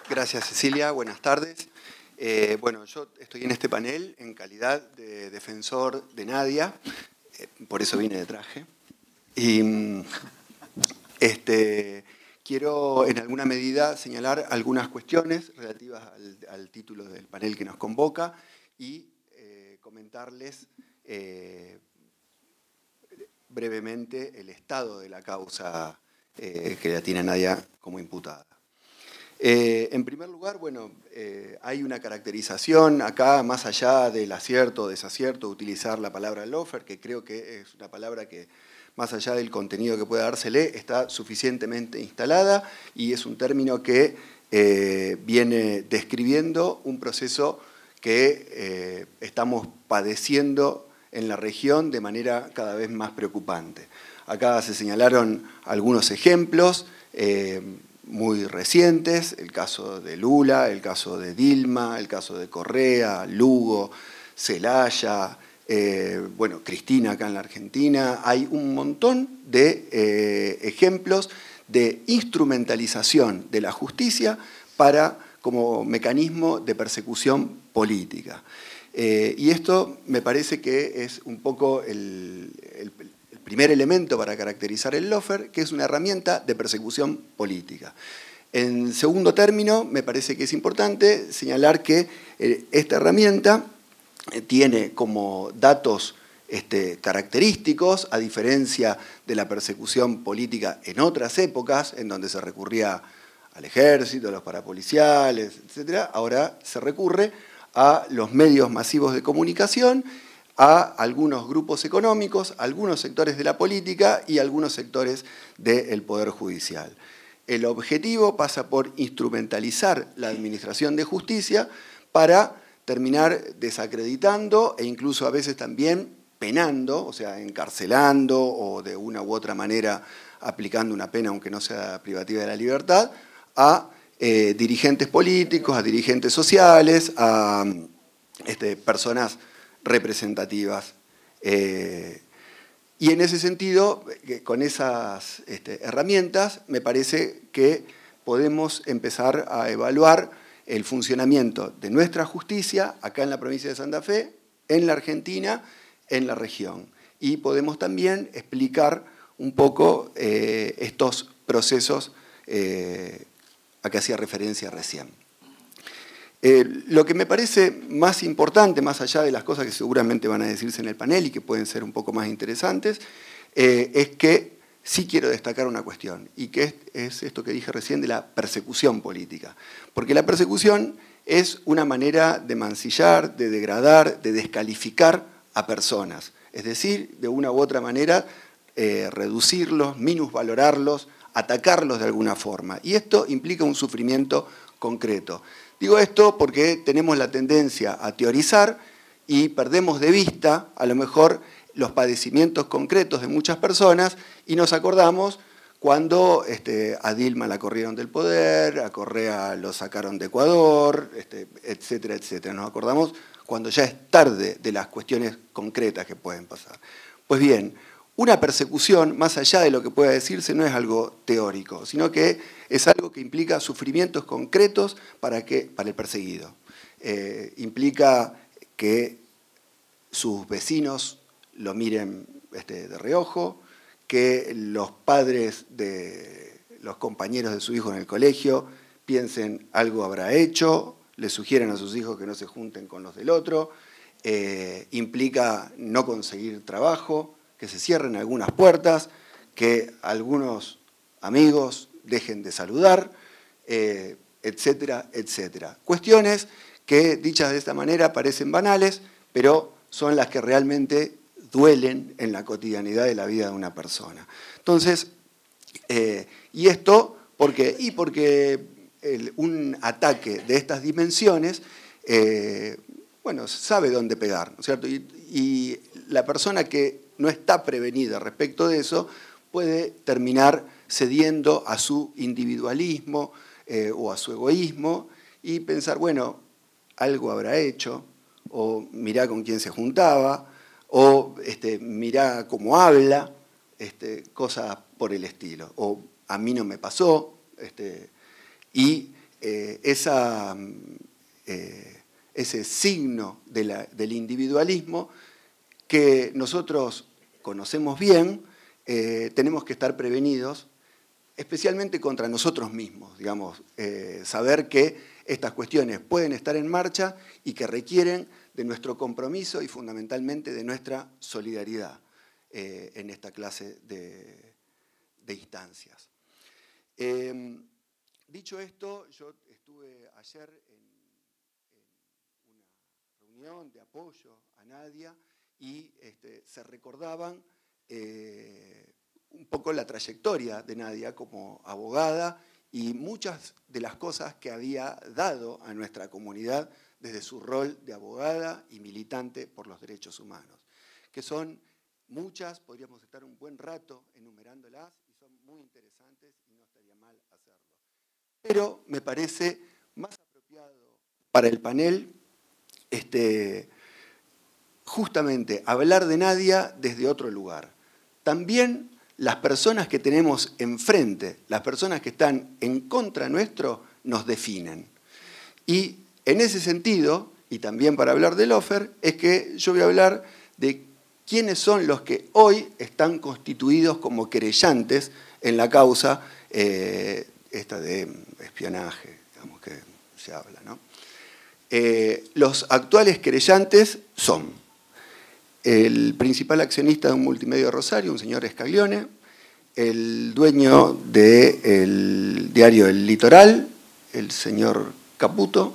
Gracias, Cecilia. Buenas tardes. Bueno, yo estoy en este panel en calidad de defensor de Nadia, por eso vine de traje. Y quiero en alguna medida señalar algunas cuestiones relativas al título del panel que nos convoca y comentarles brevemente el estado de la causa que la tiene Nadia como imputada. En primer lugar, bueno, hay una caracterización acá, más allá del acierto o desacierto, utilizar la palabra lawfare, que creo que es una palabra que, más allá del contenido que pueda dársele, está suficientemente instalada y es un término que viene describiendo un proceso que estamos padeciendo en la región de manera cada vez más preocupante. Acá se señalaron algunos ejemplos muy recientes, el caso de Lula, el caso de Dilma, el caso de Correa, Lugo, Zelaya, bueno, Cristina acá en la Argentina. Hay un montón de ejemplos de instrumentalización de la justicia como mecanismo de persecución política. Y esto me parece que es un poco el primer elemento para caracterizar el lawfare, que es una herramienta de persecución política. En segundo término, me parece que es importante señalar que esta herramienta tiene como datos característicos, a diferencia de la persecución política en otras épocas, en donde se recurría al ejército, a los parapoliciales, etc. Ahora se recurre a los medios masivos de comunicación, a algunos grupos económicos, a algunos sectores de la política y a algunos sectores del Poder Judicial. El objetivo pasa por instrumentalizar la administración de justicia para terminar desacreditando e incluso a veces también penando, o sea, encarcelando o de una u otra manera aplicando una pena, aunque no sea privativa de la libertad, a dirigentes políticos, a dirigentes sociales, a personas representativas. Y en ese sentido, con esas herramientas, me parece que podemos empezar a evaluar el funcionamiento de nuestra justicia acá en la provincia de Santa Fe, en la Argentina, en la región. Y podemos también explicar un poco estos procesos a que hacía referencia recién. Lo que me parece más importante, más allá de las cosas que seguramente van a decirse en el panel y que pueden ser un poco más interesantes, es que sí quiero destacar una cuestión, y que es esto que dije recién de la persecución política. Porque la persecución es una manera de mancillar, de degradar, de descalificar a personas. Es decir, de una u otra manera, reducirlos, minusvalorarlos, atacarlos de alguna forma. Y esto implica un sufrimiento concreto. Digo esto porque tenemos la tendencia a teorizar y perdemos de vista, a lo mejor, los padecimientos concretos de muchas personas y nos acordamos cuando a Dilma la corrieron del poder, a Correa lo sacaron de Ecuador, etcétera, etcétera. Nos acordamos cuando ya es tarde de las cuestiones concretas que pueden pasar. Pues bien, una persecución, más allá de lo que pueda decirse, no es algo teórico, sino que es algo que implica sufrimientos concretos para el perseguido. Implica que sus vecinos lo miren de reojo, que los padres de los compañeros de su hijo en el colegio piensen algo habrá hecho, le sugieren a sus hijos que no se junten con los del otro, implica no conseguir trabajo, que se cierren algunas puertas, que algunos amigos dejen de saludar, etcétera, etcétera. Cuestiones que, dichas de esta manera, parecen banales, pero son las que realmente duelen en la cotidianidad de la vida de una persona. Entonces, ¿y esto por qué? Y porque un ataque de estas dimensiones, bueno, sabe dónde pegar, ¿no es cierto? Y la persona que no está prevenida respecto de eso puede terminar cediendo a su individualismo o a su egoísmo y pensar, bueno, algo habrá hecho, o mirá con quién se juntaba, o mirá cómo habla, cosas por el estilo, o a mí no me pasó, y ese signo del individualismo que nosotros conocemos bien, tenemos que estar prevenidos, especialmente contra nosotros mismos, digamos, saber que estas cuestiones pueden estar en marcha y que requieren de nuestro compromiso y fundamentalmente de nuestra solidaridad en esta clase de instancias. Dicho esto, yo estuve ayer en una reunión de apoyo a Nadia y se recordaban un poco la trayectoria de Nadia como abogada y muchas de las cosas que había dado a nuestra comunidad desde su rol de abogada y militante por los derechos humanos, que son muchas, podríamos estar un buen rato enumerándolas y son muy interesantes y no estaría mal hacerlo. Pero me parece más apropiado para el panel justamente hablar de Nadia desde otro lugar. También las personas que tenemos enfrente, las personas que están en contra nuestro, nos definen. Y en ese sentido, y también para hablar de Lofer, es que yo voy a hablar de quiénes son los que hoy están constituidos como querellantes en la causa esta de espionaje, digamos que se habla, ¿no? Los actuales querellantes son el principal accionista de un multimedio de Rosario, un señor Scaglione, el dueño del diario El Litoral, el señor Caputo,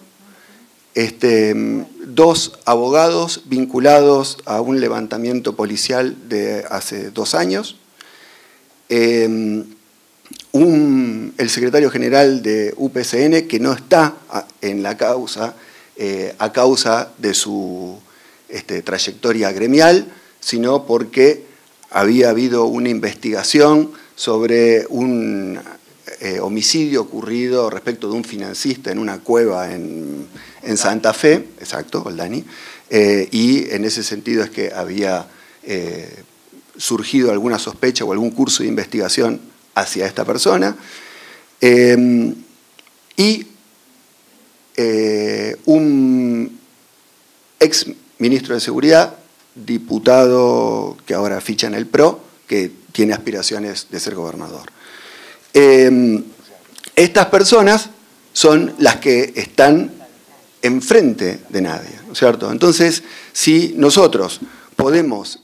dos abogados vinculados a un levantamiento policial de hace 2 años, el secretario general de UPCN, que no está en la causa a causa de su trayectoria gremial, sino porque había habido una investigación sobre un homicidio ocurrido respecto de un financista en una cueva en Santa Fe, exacto, Goldani, y en ese sentido es que había surgido alguna sospecha o algún curso de investigación hacia esta persona, y un ex ministro de Seguridad, diputado que ahora ficha en el PRO, que tiene aspiraciones de ser gobernador. Estas personas son las que están enfrente de Nadia, ¿no es cierto? Entonces, si nosotros podemos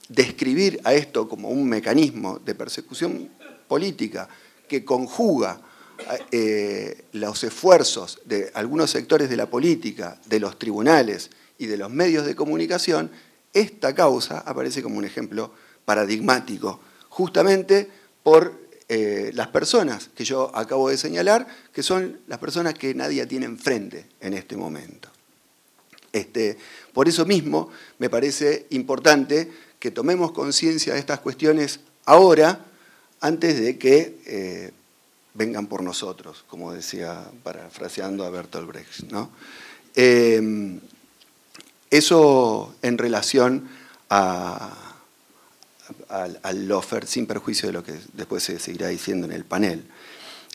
describir a esto como un mecanismo de persecución política que conjuga los esfuerzos de algunos sectores de la política, de los tribunales y de los medios de comunicación, esta causa aparece como un ejemplo paradigmático, justamente por las personas que yo acabo de señalar, que son las personas que Nadia tiene enfrente en este momento. Por eso mismo me parece importante que tomemos conciencia de estas cuestiones ahora, antes de que vengan por nosotros, como decía, parafraseando a Bertolt Brecht, ¿no? Eso en relación al Lofer, sin perjuicio de lo que después se seguirá diciendo en el panel.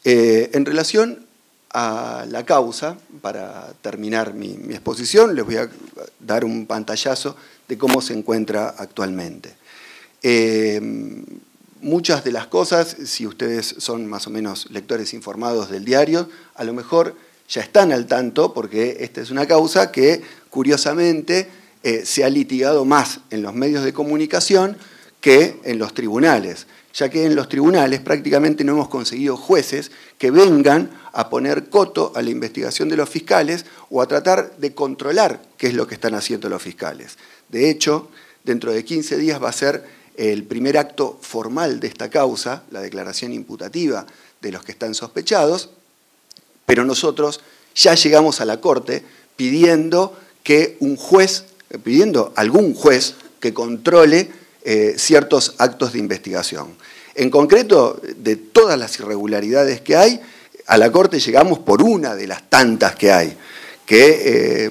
En relación a la causa, para terminar mi exposición, les voy a dar un pantallazo de cómo se encuentra actualmente. Muchas de las cosas, si ustedes son más o menos lectores informados del diario, a lo mejor ya están al tanto, porque esta es una causa que, curiosamente, se ha litigado más en los medios de comunicación que en los tribunales, ya que en los tribunales prácticamente no hemos conseguido jueces que vengan a poner coto a la investigación de los fiscales o a tratar de controlar qué es lo que están haciendo los fiscales. De hecho, dentro de 15 días va a ser el primer acto formal de esta causa, la declaración imputativa de los que están sospechados, pero nosotros ya llegamos a la Corte pidiendo que pidiendo algún juez que controle ciertos actos de investigación. En concreto, de todas las irregularidades que hay, a la Corte llegamos por una de las tantas que hay, que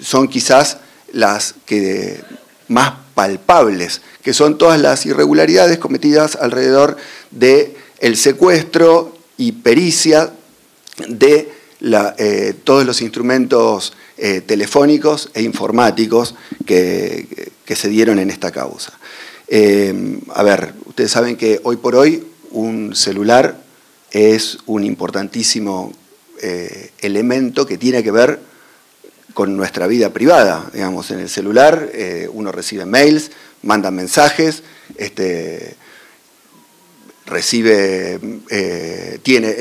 son quizás las que más palpables, que son todas las irregularidades cometidas alrededor del secuestro y pericia de todos los instrumentos telefónicos e informáticos que se dieron en esta causa. A ver, ustedes saben que hoy por hoy un celular es un importantísimo elemento que tiene que ver con nuestra vida privada. Digamos, en el celular uno recibe mails, manda mensajes, es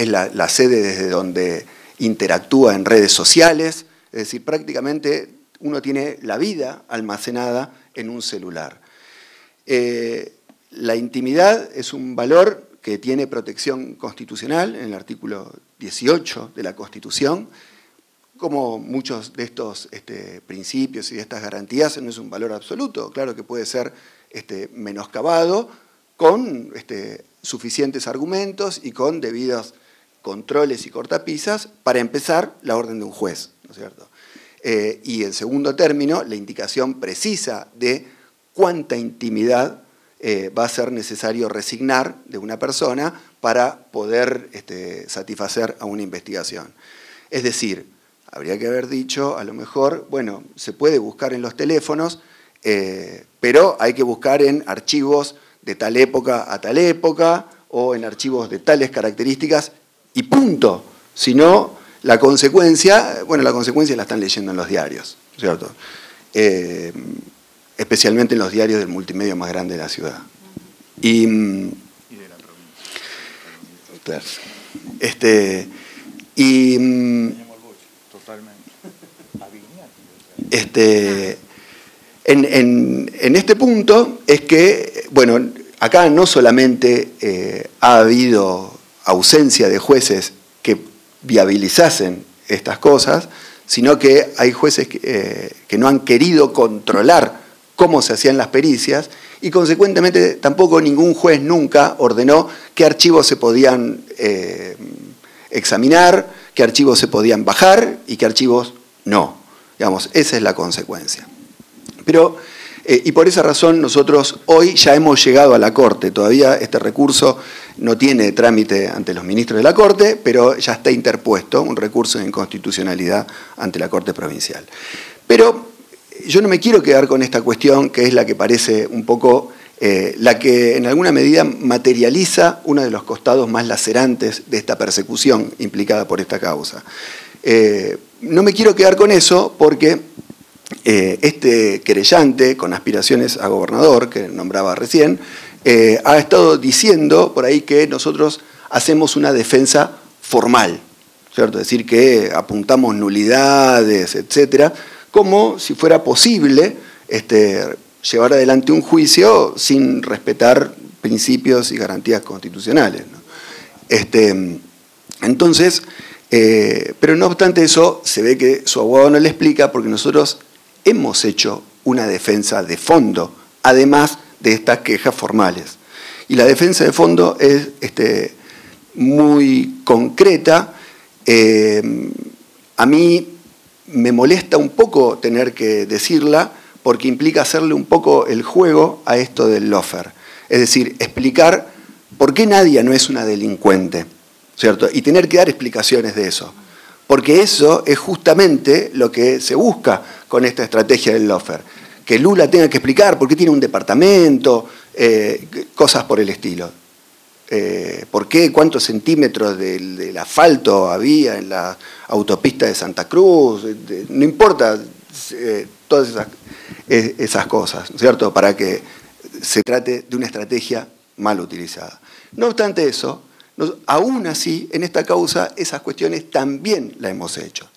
la sede desde donde interactúa en redes sociales, es decir, prácticamente uno tiene la vida almacenada en un celular. La intimidad es un valor que tiene protección constitucional en el artículo 18 de la Constitución. Como muchos de estos principios y de estas garantías, no es un valor absoluto, claro que puede ser menoscabado con suficientes argumentos y con debidos controles y cortapisas, para empezar, la orden de un juez, ¿no es cierto? Y en segundo término, la indicación precisa de cuánta intimidad va a ser necesario resignar de una persona para poder satisfacer a una investigación. Es decir, habría que haber dicho, a lo mejor, bueno, se puede buscar en los teléfonos, pero hay que buscar en archivos de tal época a tal época, o en archivos de tales características, y punto. Si no, la consecuencia la están leyendo en los diarios, ¿cierto? Especialmente en los diarios del multimedio más grande de la ciudad. Y de la provincia. Claro. En este punto es que, bueno, acá no solamente ha habido ausencia de jueces que viabilizasen estas cosas, sino que hay jueces que no han querido controlar cómo se hacían las pericias, y consecuentemente tampoco ningún juez nunca ordenó qué archivos se podían examinar, qué archivos se podían bajar y qué archivos no. Digamos, esa es la consecuencia. Pero, y por esa razón nosotros hoy ya hemos llegado a la Corte. Todavía este recurso no tiene trámite ante los ministros de la Corte, pero ya está interpuesto un recurso de inconstitucionalidad ante la Corte Provincial. Pero yo no me quiero quedar con esta cuestión, que es la que parece un poco la que en alguna medida materializa uno de los costados más lacerantes de esta persecución implicada por esta causa. No me quiero quedar con eso porque este querellante con aspiraciones a gobernador, que nombraba recién, ha estado diciendo por ahí que nosotros hacemos una defensa formal, ¿cierto? Es decir, que apuntamos nulidades, etcétera, como si fuera posible llevar adelante un juicio sin respetar principios y garantías constitucionales, ¿no? Entonces, pero no obstante eso, se ve que su abogado no le explica, porque nosotros hemos hecho una defensa de fondo, además de estas quejas formales. Y la defensa de fondo es muy concreta. A mí me molesta un poco tener que decirla, porque implica hacerle un poco el juego a esto del lawfare. Es decir, explicar por qué Nadia no es una delincuente, ¿cierto? Y tener que dar explicaciones de eso. Porque eso es justamente lo que se busca con esta estrategia del lawfare. Que Lula tenga que explicar por qué tiene un departamento, cosas por el estilo. ¿Por qué? ¿Cuántos centímetros del asfalto había en la autopista de Santa Cruz? No importa todas esas cosas, ¿cierto? Para que se trate de una estrategia mal utilizada. No obstante eso, aún así, en esta causa, esas cuestiones también las hemos hecho.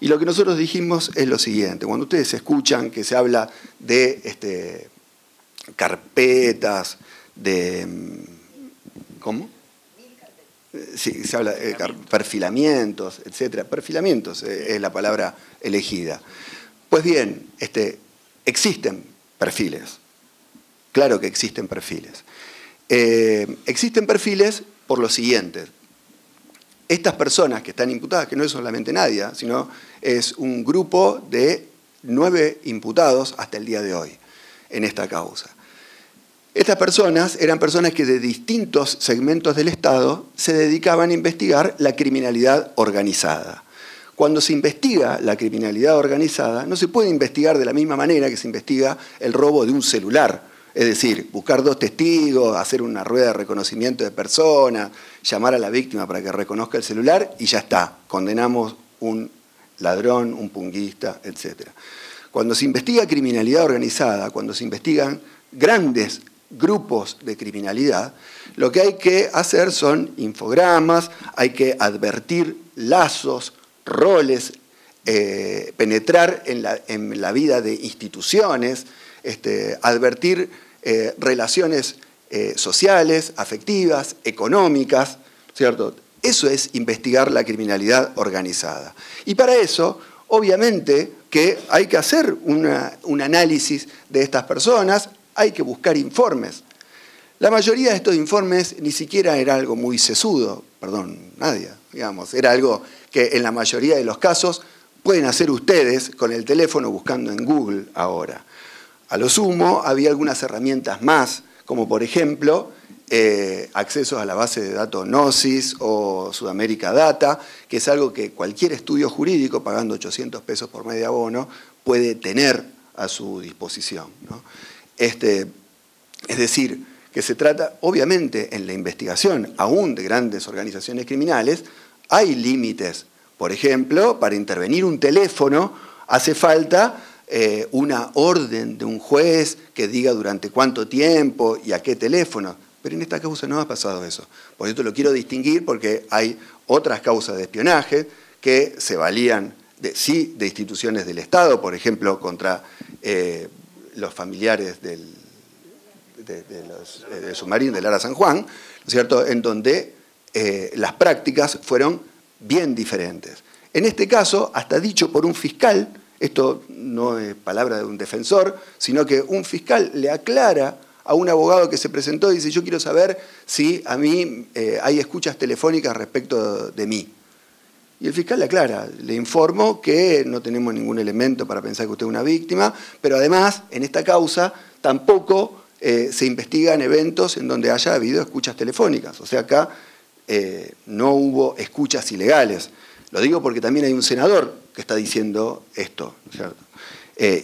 Y lo que nosotros dijimos es lo siguiente: cuando ustedes escuchan que se habla de carpetas, de... ¿Cómo? Sí, se habla de perfilamientos, etcétera. Perfilamientos es la palabra elegida. Pues bien, existen perfiles. Claro que existen perfiles. Existen perfiles por lo siguiente. Estas personas que están imputadas, que no es solamente Nadia, sino es un grupo de 9 imputados hasta el día de hoy en esta causa. Estas personas eran personas que de distintos segmentos del Estado se dedicaban a investigar la criminalidad organizada. Cuando se investiga la criminalidad organizada, no se puede investigar de la misma manera que se investiga el robo de un celular. Es decir, buscar 2 testigos, hacer una rueda de reconocimiento de persona, llamar a la víctima para que reconozca el celular y ya está. Condenamos un ladrón, un punguista, etc. Cuando se investiga criminalidad organizada, cuando se investigan grandes grupos de criminalidad, lo que hay que hacer son infogramas, hay que advertir lazos, roles, penetrar en la vida de instituciones, advertir relaciones sociales, afectivas, económicas, ¿cierto? Eso es investigar la criminalidad organizada. Y para eso, obviamente, que hay que hacer un análisis de estas personas, hay que buscar informes. La mayoría de estos informes ni siquiera era algo muy sesudo, perdón, nadie, digamos, era algo que en la mayoría de los casos pueden hacer ustedes con el teléfono buscando en Google ahora. A lo sumo, había algunas herramientas más, como por ejemplo, accesos a la base de datos Gnosis o Sudamérica Data, que es algo que cualquier estudio jurídico, pagando 800 pesos por mes de abono, puede tener a su disposición, ¿no? Es decir, que se trata, obviamente, en la investigación, aún de grandes organizaciones criminales, hay límites. Por ejemplo, para intervenir un teléfono hace falta una orden de un juez que diga durante cuánto tiempo y a qué teléfono. Pero en esta causa no ha pasado eso. Por esto lo quiero distinguir porque hay otras causas de espionaje que se valían sí de instituciones del Estado, por ejemplo, contra los familiares de Submarín del Lara San Juan, ¿no es cierto?, en donde las prácticas fueron bien diferentes. En este caso, hasta dicho por un fiscal, esto no es palabra de un defensor, sino que un fiscal le aclara a un abogado que se presentó y dice: yo quiero saber si a mí hay escuchas telefónicas respecto de mí. Y el fiscal le aclara, le informo que no tenemos ningún elemento para pensar que usted es una víctima, pero además, en esta causa, tampoco se investigan eventos en donde haya habido escuchas telefónicas. O sea, acá no hubo escuchas ilegales. Lo digo porque también hay un senador que está diciendo esto, ¿no es cierto?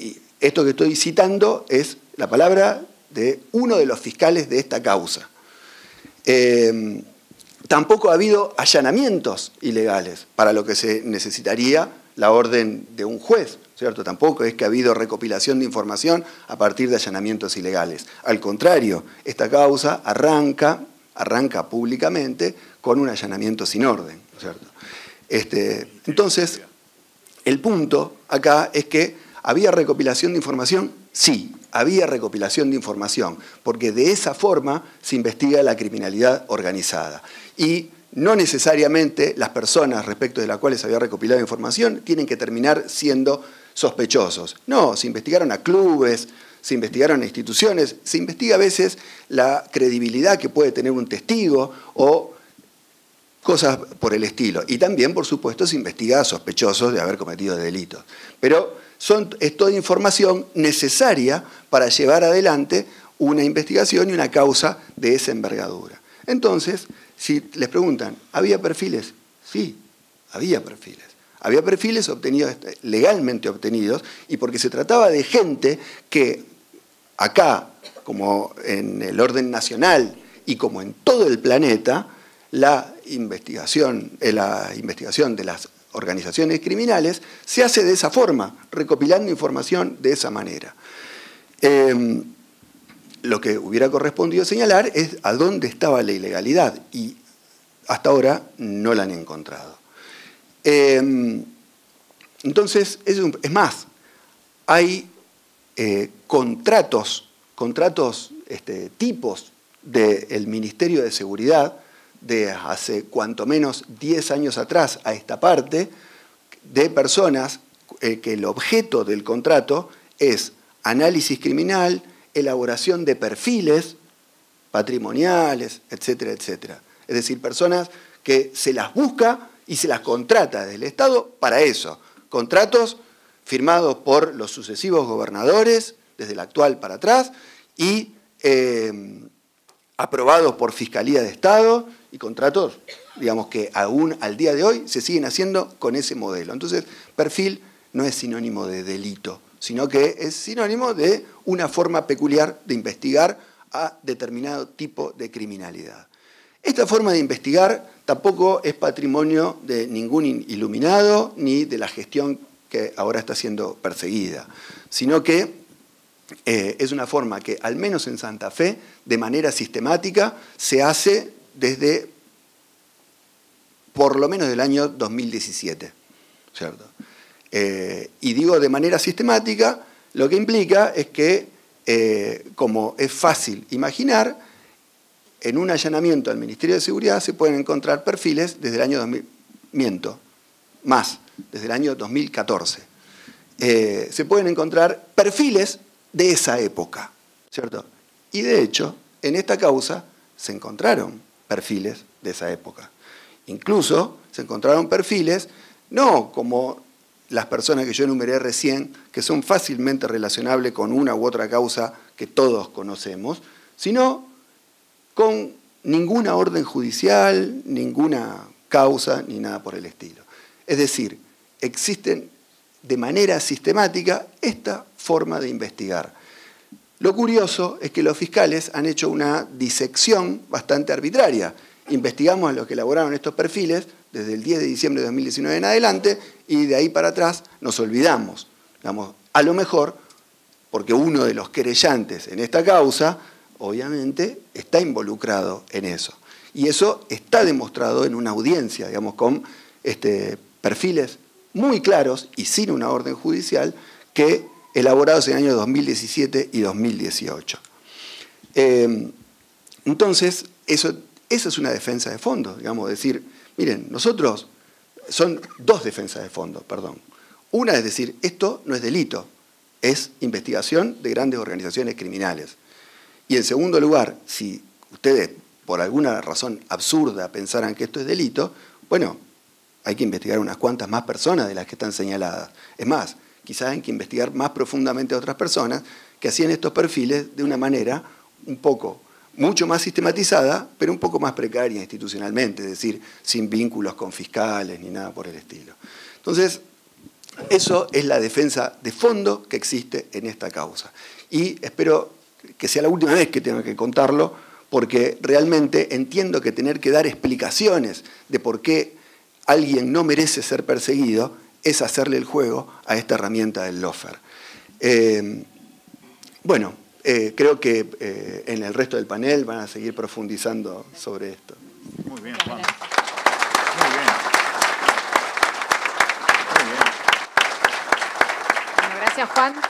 Y esto que estoy citando es la palabra de uno de los fiscales de esta causa. Tampoco ha habido allanamientos ilegales, para lo que se necesitaría la orden de un juez, ¿cierto? Tampoco es que ha habido recopilación de información a partir de allanamientos ilegales. Al contrario, esta causa arranca públicamente con un allanamiento sin orden, ¿cierto? Entonces, el punto acá es que ¿había recopilación de información? Sí, había recopilación de información, porque de esa forma se investiga la criminalidad organizada. Y no necesariamente las personas respecto de las cuales se había recopilado información tienen que terminar siendo sospechosos. No, se investigaron a clubes, se investigaron a instituciones, se investiga a veces la credibilidad que puede tener un testigo o cosas por el estilo. Y también, por supuesto, se investiga a sospechosos de haber cometido delitos. Pero es toda información necesaria para llevar adelante una investigación y una causa de esa envergadura. Entonces, si les preguntan, ¿había perfiles? Sí, había perfiles. Había perfiles obtenidos, legalmente obtenidos, y porque se trataba de gente que acá, como en el orden nacional y como en todo el planeta, la investigación de las organizaciones criminales se hace de esa forma, recopilando información de esa manera. Lo que hubiera correspondido señalar es a dónde estaba la ilegalidad, y hasta ahora no la han encontrado. Entonces, es más, hay contratos tipos del Ministerio de Seguridad de hace cuanto menos 10 años atrás a esta parte, de personas que el objeto del contrato es análisis criminal, elaboración de perfiles patrimoniales, etcétera, etcétera. Es decir, personas que se las busca y se las contrata desde el Estado para eso. Contratos firmados por los sucesivos gobernadores, desde el actual para atrás, y aprobados por Fiscalía de Estado y contratos, digamos, que aún al día de hoy se siguen haciendo con ese modelo. Entonces, perfil no es sinónimo de delito, sino que es sinónimo de una forma peculiar de investigar a determinado tipo de criminalidad. Esta forma de investigar tampoco es patrimonio de ningún iluminado ni de la gestión que ahora está siendo perseguida, sino que es una forma que, al menos en Santa Fe, de manera sistemática, se hace desde por lo menos del año 2017, ¿cierto? Y digo de manera sistemática, lo que implica es que, como es fácil imaginar, en un allanamiento al Ministerio de Seguridad se pueden encontrar perfiles desde el año 2000, desde el año 2014. Se pueden encontrar perfiles de esa época, ¿cierto? Y de hecho, en esta causa se encontraron perfiles de esa época. Incluso se encontraron perfiles, no como las personas que yo enumeré recién, que son fácilmente relacionables con una u otra causa que todos conocemos, sino con ninguna orden judicial, ninguna causa, ni nada por el estilo. Es decir, existen de manera sistemática esta forma de investigar. Lo curioso es que los fiscales han hecho una disección bastante arbitraria. Investigamos a los que elaboraron estos perfiles desde el 10 de diciembre de 2019 en adelante y de ahí para atrás nos olvidamos. Digamos, a lo mejor porque uno de los querellantes en esta causa obviamente está involucrado en eso. Y eso está demostrado en una audiencia, digamos, con perfiles muy claros y sin una orden judicial que elaborados en el año 2017 y 2018. Entonces, eso es una defensa de fondo, digamos, decir, miren, nosotros, son dos defensas de fondo, perdón. Una es decir, esto no es delito, es investigación de grandes organizaciones criminales. Y en segundo lugar, si ustedes por alguna razón absurda pensaran que esto es delito, bueno, hay que investigar unas cuantas más personas de las que están señaladas. Es más, quizás hay que investigar más profundamente a otras personas que hacían estos perfiles de una manera mucho más sistematizada, pero un poco más precaria institucionalmente, es decir, sin vínculos con fiscales ni nada por el estilo. Entonces, eso es la defensa de fondo que existe en esta causa. Y espero que sea la última vez que tenga que contarlo, porque realmente entiendo que tener que dar explicaciones de por qué alguien no merece ser perseguido es hacerle el juego a esta herramienta del lawfare. Bueno, creo que en el resto del panel van a seguir profundizando sobre esto. Muy bien, Juan. Muy bien. Bueno, gracias, Juan.